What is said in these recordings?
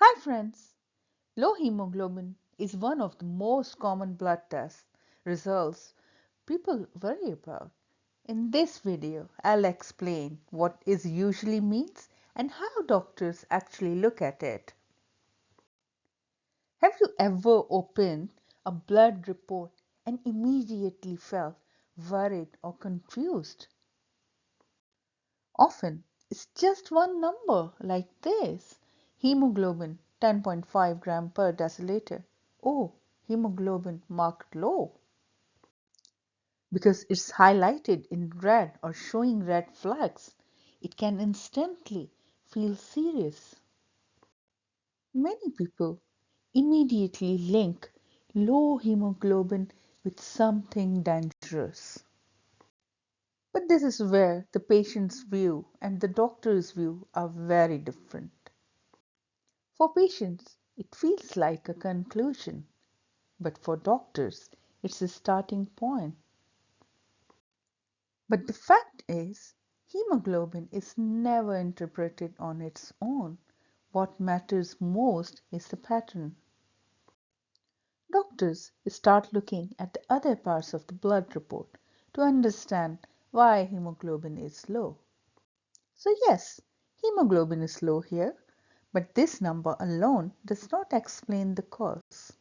Hi friends! Low hemoglobin is one of the most common blood test results people worry about. In this video, I'll explain what it usually means and how doctors actually look at it. Have you ever opened a blood report and immediately felt worried or confused? Often, it's just one number like this. Hemoglobin 10.5 gram per deciliter. Oh, hemoglobin marked low. Because it's highlighted in red or showing red flags, it can instantly feel serious. Many people immediately link low hemoglobin with something dangerous. But this is where the patient's view and the doctor's view are very different. For patients, it feels like a conclusion, but for doctors, it's a starting point. But the fact is, hemoglobin is never interpreted on its own. What matters most is the pattern. Doctors start looking at the other parts of the blood report to understand why hemoglobin is low. So yes, hemoglobin is low here, but this number alone does not explain the cause.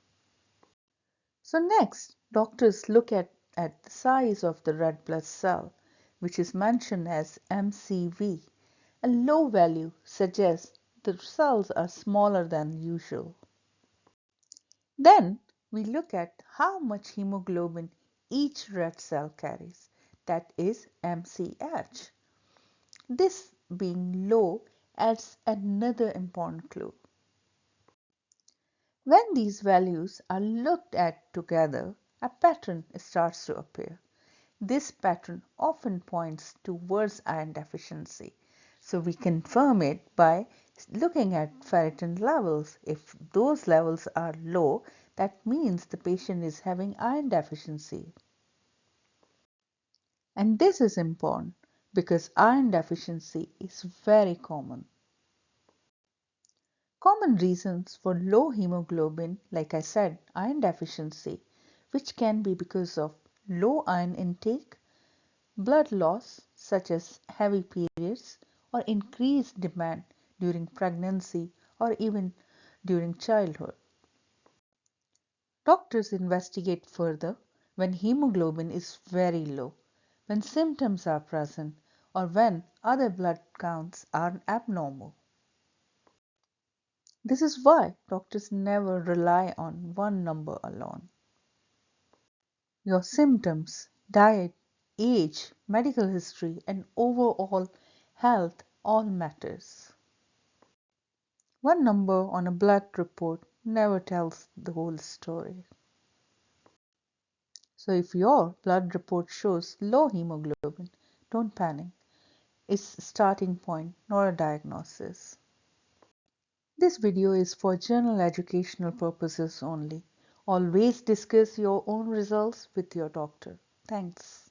So next, doctors look at the size of the red blood cell, which is mentioned as MCV. A low value suggests the cells are smaller than usual. Then we look at how much hemoglobin each red cell carries, that is MCH. This being low adds another important clue. When these values are looked at together, a pattern starts to appear. This pattern often points towards iron deficiency, so we confirm it by looking at ferritin levels. If those levels are low, that means the patient is having iron deficiency. And this is important because iron deficiency is very common. Common reasons for low hemoglobin, like I said, iron deficiency, which can be because of low iron intake, blood loss such as heavy periods, or increased demand during pregnancy or even during childhood. Doctors investigate further when hemoglobin is very low, when symptoms are present, or when other blood counts are abnormal. This is why doctors never rely on one number alone. Your symptoms, diet, age, medical history, and overall health all matters. One number on a blood report never tells the whole story. So if your blood report shows low hemoglobin, don't panic. It's a starting point, not a diagnosis. This video is for general educational purposes only. Always discuss your own results with your doctor. Thanks.